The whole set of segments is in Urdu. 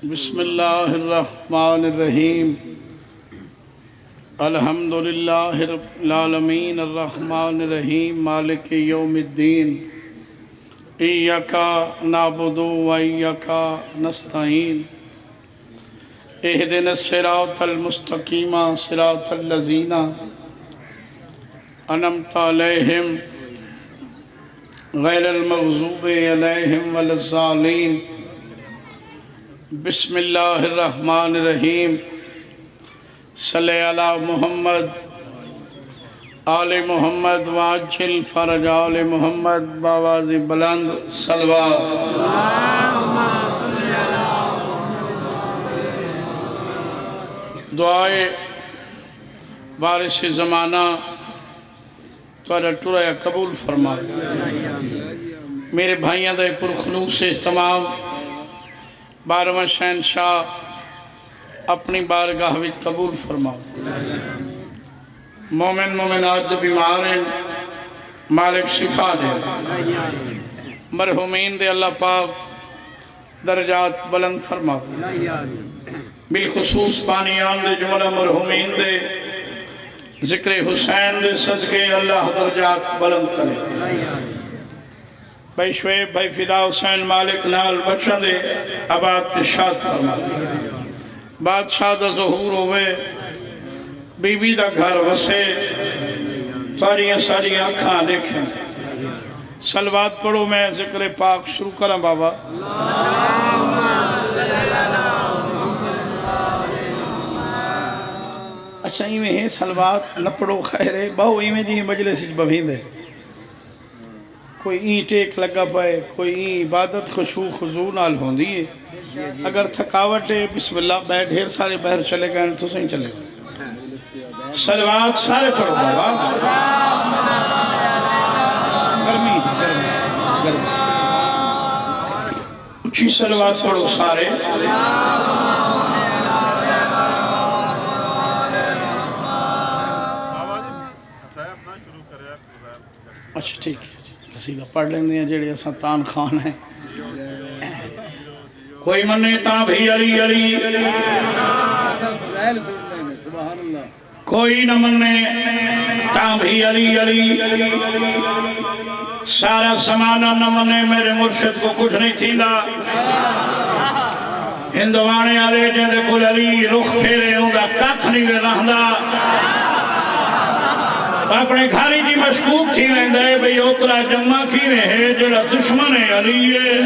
بسم اللہ الرحمن الرحیم الحمد للہ رب العالمین الرحمن الرحیم مالک یوم الدین ایاک نعبد و ایاک نستعین اہدنا الصراط المستقیم صراط الذین انعمت علیہم غیر المغضوب علیہم ولا الضالین بسم اللہ الرحمن الرحیم صلی علی محمد آل محمد واجل فرج آل محمد باواز بلند صلوات دعائے وارث زمانہ تھوڑا ٹریا قبول فرما میرے بھائیاں دے پرخلوص اہتمام 12واں شہنشاہ اپنی بارگاہ وچ قبول فرما مومن مومنات بیمار ہیں مالک شفا دے مرحومین دے اللہ پاک درجات بلند فرما بالخصوص بانیان دے جملہ مرحومین دے ذکر حسین دے صدقے اللہ درجات بلند کرے بھائی شعیب بھائی فدا حسین مالک نال بچہ دے آباد تشاد فرما بادشاہ دا ظہور ہوئے بی بی دا گھر وسے تاریاں ساری آنکھاں دیکھیں صلوات پڑھو میں ذکر پاک شروع کریں بابا اچھا ہی میں ہے صلوات نہ پڑھو خیر ہے بہو ہی میں جی مجلس بھین دے کوئی این ٹیک لگا پائے کوئی این عبادت خشوع خضوع نال ہوں دیئے اگر تھکاوٹ ہے بسم اللہ بیٹھ ڈھیر سارے بہر چلے گئے تو صحیح چلے گئے صلوات سارے پڑھو بابا گرمی اچھی صلوات پڑھو سارے اچھا ٹھیک ہے قصیدہ پڑھ لیندے ہیں جڑے اساں تان خان ہیں کوئی منے تاں بھی علی علی کوئی نہ منے تاں بھی علی علی سارا زمانہ نہ منے میرے مرشد کو کچھ نہیں تھیندا ہندوانے آلے جندے کل علی رخ پھیرے ہوں دا ککھ نہیں رہندا اپنے گھاری جی مشکوک تھی ویندے بھئی اترا جمع کی رہے جڑا دشمن علی ہے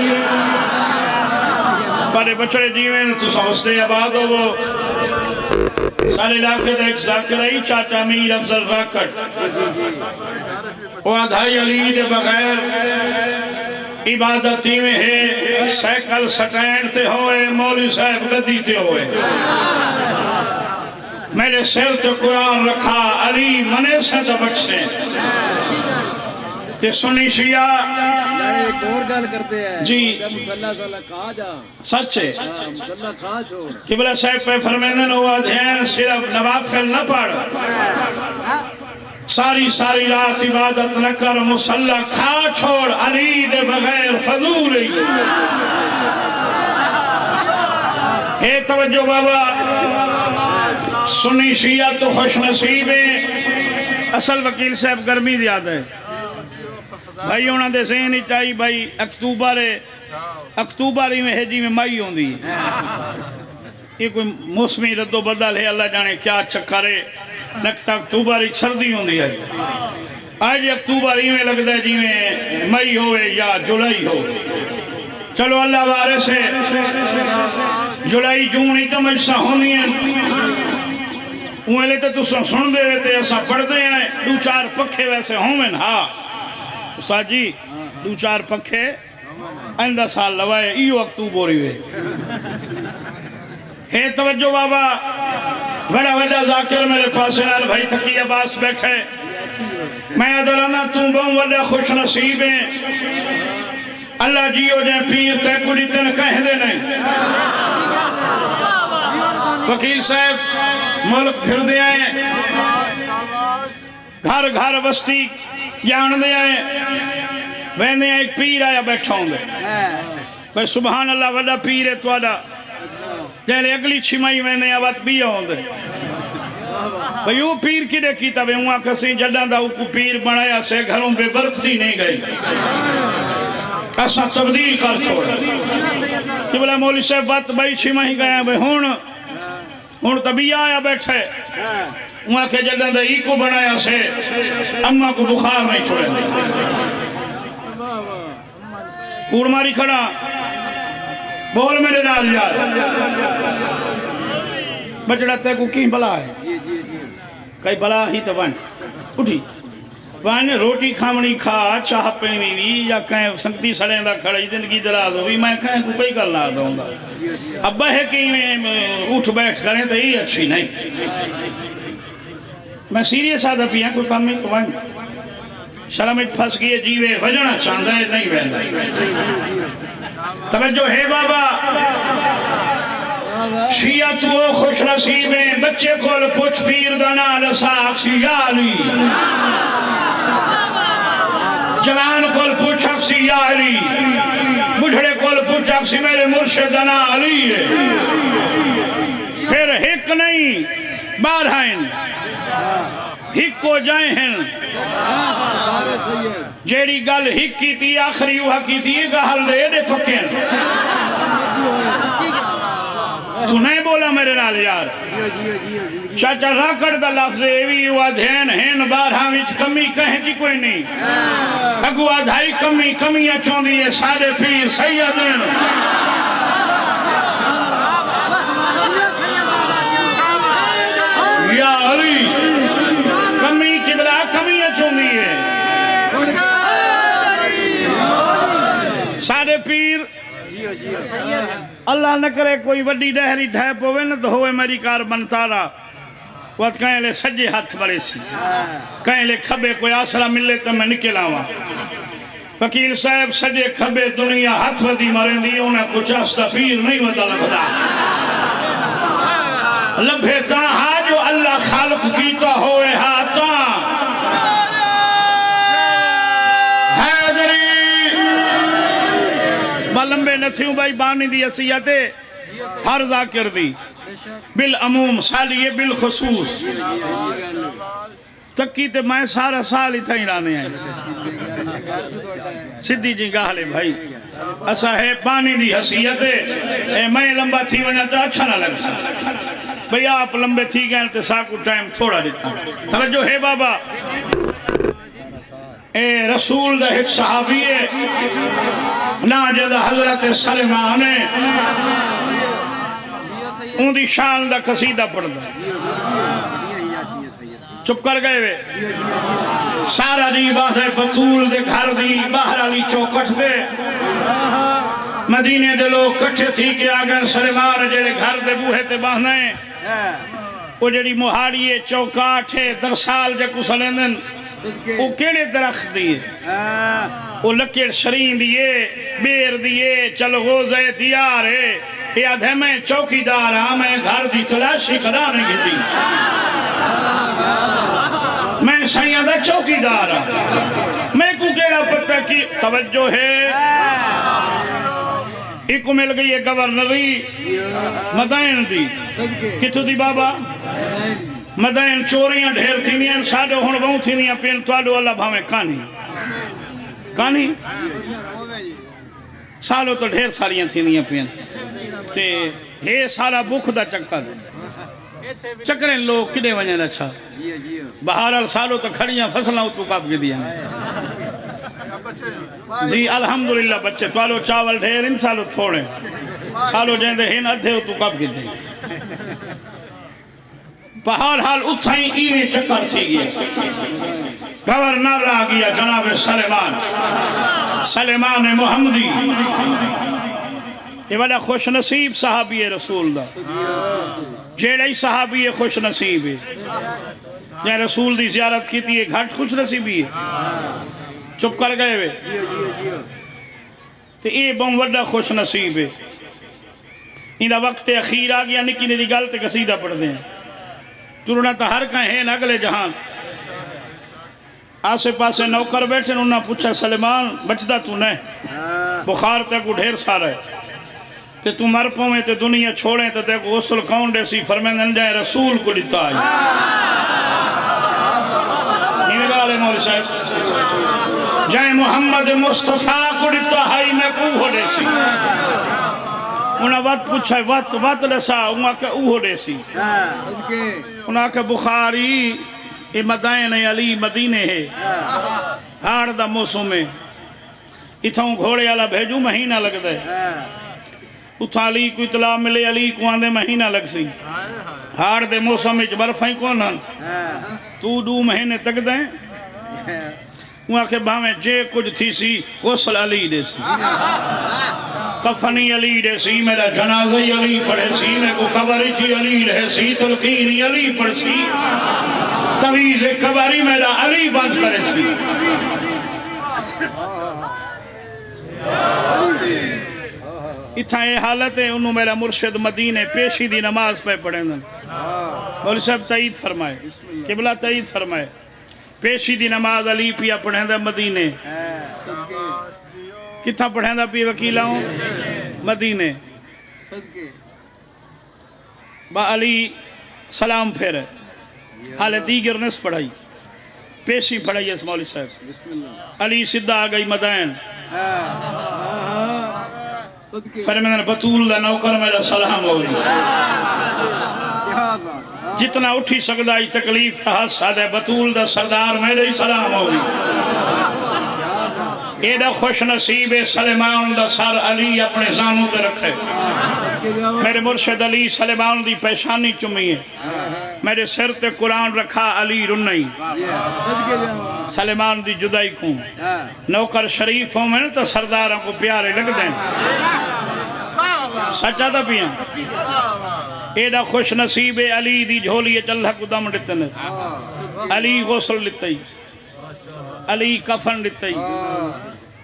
پارے بچڑے جیویں تو سمجھتے آباد ہو وہ سارے علاقے دا ایک ذاکرہی چاچا میر افضل راکٹ وہ آدھائی علی دے بغیر عبادتی میں ہے سیکل سٹینڈ تے ہوئے مولی صاحب گدی تے ہوئے میرے سر تو قرآن رکھا علی منے سے تو بچے تے سنی شیعہ ایک اور گل کرتے ہیں جی مصلح صلی کھا جا سچے مصلح کھا چھوڑ قبلہ صاحب پہ فرمیندن ہوا دھین صرف نوافل نہ پڑھ ساری رات عبادت نہ کر مصلح کھا چھوڑ علی دے بغیر فضول ہے توجہ بابا سنی شیعہ تو خوش نصیب ہے اصل وکیل صاحب گرمی زیادہ ہے بھائی انہاں دے ذہن ہی چاہی بھائی اکتوبر ہی میں ہجی میں مائی ہوں دی یہ کوئی موسمی رد و بدل ہے اللہ جانے کیا چکرے لگتا اکتوبر ہی سردی ہوں دی ہے آج اکتوبر ہی میں لگتا ہے جی میں مئی ہوئے یا جولائی ہو چلو اللہ وارث ہے جولائی جون ہی تو مجھسا ہونی ہے اوہ لے تو سن دے رہے تھے ایسا پڑھ دے ہیں دو چار پکھے ویسے ہوں میں ہاں استاد جی دو چار پکھے آئندہ سال لوائے ایو اکتوبر ہوئے ہے توجہ بابا بڑا وجہ ذاکر میرے پاس ہے بھائی تقی عباس بیٹھے میں ادرانا تم بہن وجہ خوش نصیب ہیں اللہ جیو جائے پیر تے کلی تن کہہ دے نہیں وکیل صاحب ملک پھر دے آئے گھر گھر بستی جان دے آئے ویندے ایک پیر آیا بیٹھا ہوں دے بھئی سبحان اللہ وڈا پیر ہے توڑا جہلے اگلی چھمائی ویندے آوات بھی ہوں دے بھئی وہ پیر کدے کیتا بے ہوں کسی جڑاں دا اوکو پیر بنایا سے گھروں بے برکتی نہیں گئی ایسا تبدیل کر چھوڑا کہ بلے مولی صاحب بات بھئی چھمائی گئے بھئی ہون تبھی آیا بیٹھے وہاں کے جگہ دا ای کو بنایا سے اممہ کو بخار نہیں چھوڑے پور ماری کھڑا بول میرے نال یار بچڑا تے کو کہیں بلا ہے کئی بلا ہی تو بن اٹھی بن روٹی کھامنی کھا چاہ پینی بھی یا کہیں سنگتی سڑیں دا کھڑی زندگی دراز ہوئی میں کہیں کو کئی کر لا دوں گا اب ہے کہ اٹھ بیٹھ کریں تو یہ اچھی نہیں میں سیریس آدھا پیا کوئی کام نہیں تو بن شرمت پھنس گئے جیوے وجنا چاندہ ہے نہیں بہندہ توجہ ہے بابا شیعہ تو خوش نصیبیں بچے کول پچھ پیر دانا لساک سی یالی جلان کول پچھ اکسی یالی بڑھڑے کول پچھ اکسی میرے مرشد دانا علی ہے پھر ہک نہیں بارہائن ہک کو جائیں ہیں جیڑی گل ہک کی تھی آخری وہاں کی تھی یہ گل دے دے پکیں تو نہیں بولا میرے نال یار چاچا راکڑ دا لفظ ایوی ہوا دھین ہین بارہاں وچ کمی کہیں جی کوئی نہیں اگو آدھائی کمی اچھوں دیئے سارے پیر سیدین یا علی کمی قبلہ کمی اچھوں دیئے سارے پیر اللہ نہ کرے کوئی وڈی ڈہری ڈھیپ ہوئے نہ تو ہوئے میری کار بنتا رہا وقت کہیں لے سجے ہاتھ بڑے سی کہیں لے کھبے کوئی آسرا ملے تو میں نکل آواں وکیل صاحب سجے کھبے دنیا ہاتھ ودی مریں دی انہیں کچھ آستا پیر نہیں ودا لگدا لبھے تاہا جو اللہ خالق کیتا ہوئے ہاتا حیدری لمبے نہ تھیوں بھائی بانی دی اسیتے ہر ذاکر دی بالعموم سالیے بالخصوص تکی تے میں سارا سال ہی تھا ہی رانے آئے سدھی جی گاہلے بھائی ایسا ہے بانی دی حسیتے اے میں لمبا تھی وجہ تو اچھا نہ لگ سا بھئی آپ لمبے تھی گئے تے ساکو ٹائم تھوڑا دیتا توجہ ہے بابا اے رسول دا ایک صحابی ہے ناجد حضرت سلیمان نے ان دی شان دا قصیدہ پڑھ دا چپ کر گئے وے سارا دی باہر بطول دے گھر دی باہر علی چوکٹ دے مدینے دے لوگ کٹھے تھی کہ آگن سلیمان جڑے گھر دے بوہے تے باہنے وہ جڑی مہاڑی چوکاٹ ہے درسال جے کو سلیندن وہ کیڑے درخت دیئے وہ لکڑ شرین دیئے بیر دیئے چلغوزے دیار ہے یاد ہے میں چوکی دار ہاں میں گھر دی تلاشی کرانے گی دی میں سیدہ چوکی دار ہاں میں کو کیڑا پتہ کی توجہ ہے ایک مل گئی ہے گورنری مدائن دی کتو دی بابا مدائن چوریاں ڈھیر تھی نہیں ساڑھو ہون بہوں تھی نہیں پین توالو اللہ بھاویں کانی سالو تو ڈھیر ساریاں تھی نہیں پین تے ہے سارا بکھ دا چکریں لوگ کدے ونجن اچھا بہارال سالو تو کھڑیاں فصلہ تو کاپ کے دیا جی الحمدللہ بچے توالو چاول ڈھیر ان سالو تھوڑے سالو جائیں دے ہین ادھے تو کاپ کے دیا بہر حال اتھائیں ایویں چکر تھی گیا گورنر آ گیا جناب سلیمان محمدی یہ بڑا خوش نصیب صحابی رسول دا جیڑے صحابی خوش نصیب ہے جہاں رسول دی زیارت کی تھی گھٹ خوش نصیبی ہے چپ کر گئے ہوئے تو یہ بہت بڑا خوش نصیب ہے اندھا وقت اخیر آ گیا نکی نے دی گل تے قصیدہ پڑھ دیں چرنا تا ہر کہیں ہے اگلے جہان آسے پاسے نوکر بیٹھے انہوں نے پوچھا سلیمان بچدہ تو نہیں بخار تے کو ڈھیر سارا ہے تے تو مر پویں تے دنیا چھوڑیں تے کو غسل کون دے سی فرمیندن جائے رسول کو لیتا آئی نیوے گالے مولی صاحب جائے محمد مصطفیٰ کو لیتا آئی میں کو ہو دے سی انہاں وقت پوچھا وقت لسا انہاں کہ اوہ دے سی انہاں کہ بخاری یہ مدائن علی مدینے ہے ہاڑ دا موسم میں اتھاؤں گھوڑے والا بھیجو مہینہ لگ دے اتھا علی کو اطلاع ملے علی کو آندے مہینہ لگ سی ہاڑ دے موسم میں برفیں کونن تو 2 مہینے تک دیں وہاں کے باہمیں جے کچھ تھی سی غسل علی دے سی کفنی علی دے سی میرا جنازی علی پڑھے سی میں کو قبری چی علی رہے سی تلقینی علی پڑھ سی تویز قبری میرا علی بند کرے سی اتھا یہ حالت ہے انہوں میرا مرشد مدینے پیشی دی نماز پہ پڑھیں دن مولی صاحب تائید فرمائے قبلہ تائید فرمائے پیشی دی نماز علی پیا پڑھیں دن مدینے کتھا پڑھیں دن پی وکیلہ ہوں مدینے با علی سلام پھیرے حال دیگر نس پڑھائی پیشی پڑھائی اس مولی صاحب علی صدہ آگئی مدائن فرمیدن بطول دا نوکر میرا سلام ہوئی جتنا اٹھی سکدائی تکلیف تھا سادہ بطول دا سردار میرے سلام ہوئی ایڈا خوش نصیب سلیمان دا سر علی اپنے زانوں تے رکھے میرے مرشد علی سلیمان دی پیشانی چمی ہے میرے سر تے قرآن رکھا علی رنئی سلیمان دی جدائی کوں نوکر شریف ہوں میں تو سرداروں کو پیارے لگ دیں سچا تھا پیاں ایڈا خوش نصیب علی دی جھولی چلہ کو دم ڈتنے علی غسل لیتے علی کفن لیتے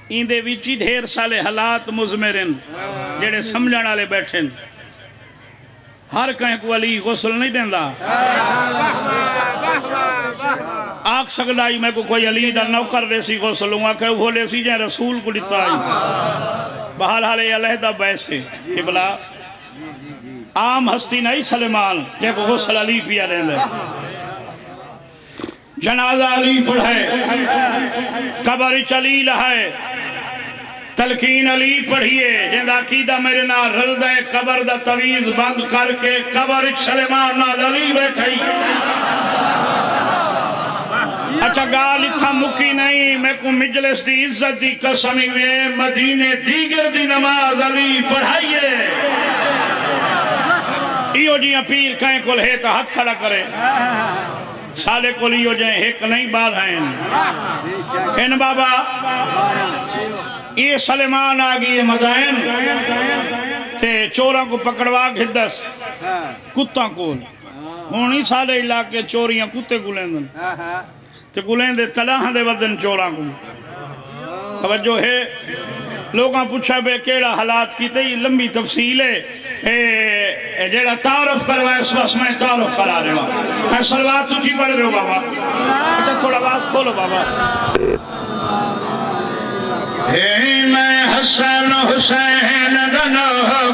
این دے ویچی ڈھیر سالے حالات مزمرن جڑے سمجھن والے بیٹھن ہر کہیں کو علی غسل نہیں دیندہ آگ سکدائی میں کو کوئی علی دا نوکر ریسی غسل ہوں کہ وہ لیسی جائے رسول کو لیتا آئی بحال حال علیہدہ بیسے قبلہ عام ہستی نہیں سلیمان جے کو غسل علی پیا رہنے جنازہ علی پڑھے قبر چلی لہائے تلقین علی پڑھئے جن دا عقیدہ میرے نا رل دے قبر دا تویز بند کر کے قبر سلیمان نال علی بیٹھائی اچھا گال اتھا مکی نہیں میں کو مجلس دی عزت دی قسمی ہوئے مدینے دیگر دی نماز علی پڑھائیے ایو جیاں پیر کہیں کل ہے تا ہاتھ کھڑا کرے سالے کو لیو جائیں ایک نہیں بار ہیں ان بابا یہ سلیمان آگئی مدائن تے چوراں کو پکڑوا گھدس کتاں کو ہونی سالے علاقے چوریاں کتے گلیں تے گلیں دے تلاہ دے ودن چوراں کو توجہ ہے لوگاں پوچھا بے کیڑا حالات کی تے لمبی تفصیل ہے جیڑا تعارف کروائے اس وقت میں تعارف کرا رہے ہوں ہے سلوات تجھی پڑھ رہے ہو بابا اچھا تھوڑا بات کھولو بابا میں حسن حسین دنو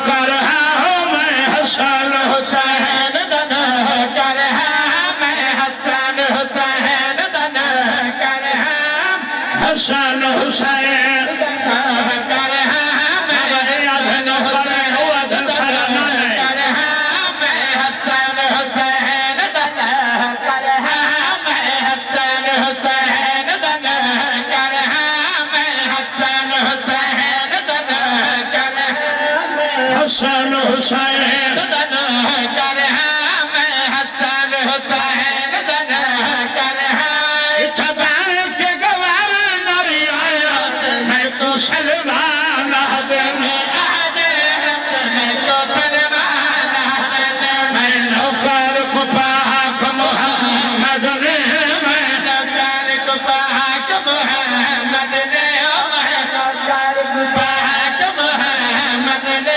کر رہا ہوں میں حسن حسین دنو کر رہا میں حسن حسین دنو کر رہا حسن حسین کر رہا میں ادھن حسین ادھن سلام کر رہا میں حسن حسین دنو کر رہا میں حسن حسین دنو کر رہا حسن حسین دنو کر رہا میں حسن حسین دنو کر رہا چھپار کے گوار نری آیا میں تو سلمان آدم میں تو سلمان آدم میں نوکر کو پاک محمد نے میں نوکر کو پاک محمد نے میں نوکر کو پاک محمد نے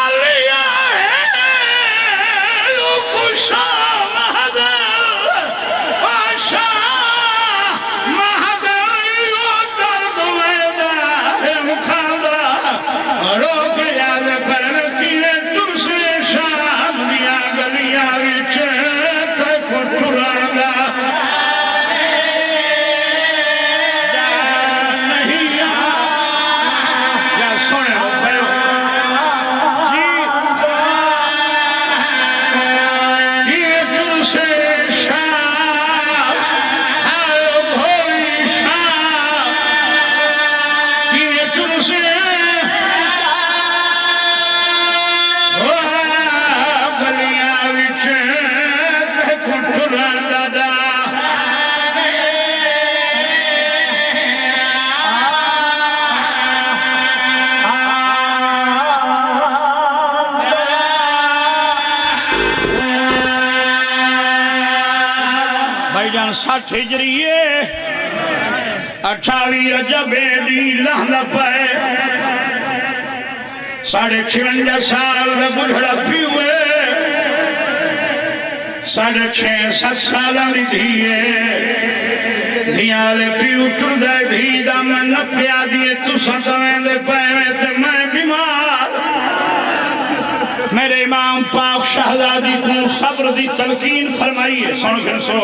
Ali بھائی جان 60 ہجریے 28 رجب دی لہنہ پائے 56 سال میں بڑھڑا پیوے 6.5-7 سالہ دی دھیے دھیالے پیو ٹر دے دھی دا میں نپیا دیئے تو سنتویں دے پائے میں تے میں بیمار میرے امام پاک شہزادی کو صبر دی تلقین فرمائیے سن کر سو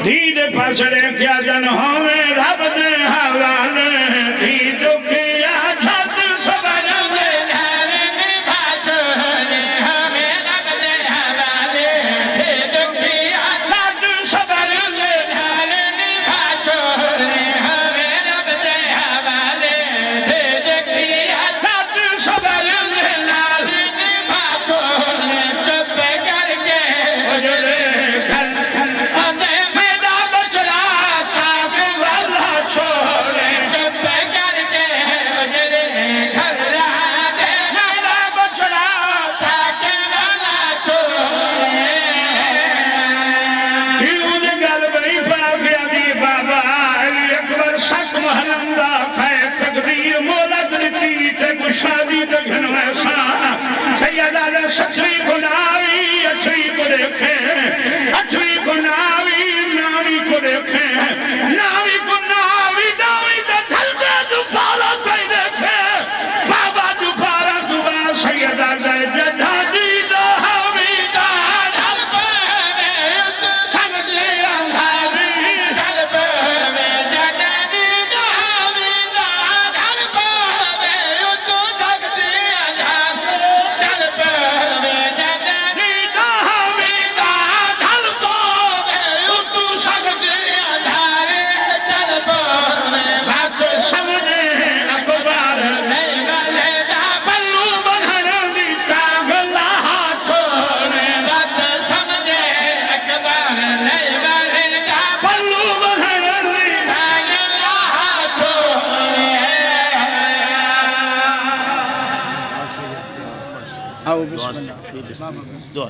دھی دے پاسڑے کیا جن ہمیں رب دے حوالے دھی جو کیا جھت صبر دے دھارنے بھاچنے ہمیں رب دے حوالے دھی جو کیا جھت صبر دے دھارنے بھاچنے ہمیں رب دے حوالے دھی جو کیا جھت صبر دے دھارنے بھاچنے چپ کر کے اجڑے گھر شادی دکھن ویسا سیدہ نے 6ویں کو ناوی 8ویں کو دیکھے 8ویں کو ناوی 9ویں کو دیکھے 9ویں کو ناوی دا دھلتے دوپارہ کوئی دیکھے بابا دوپارہ دوبارہ سیدہ نے جدہ دی دا ہمیں دا دھل پہ میں سمجھے انگھاری دھل پہ میں جدہ دی دا ہمیں دا دھل پہ دعا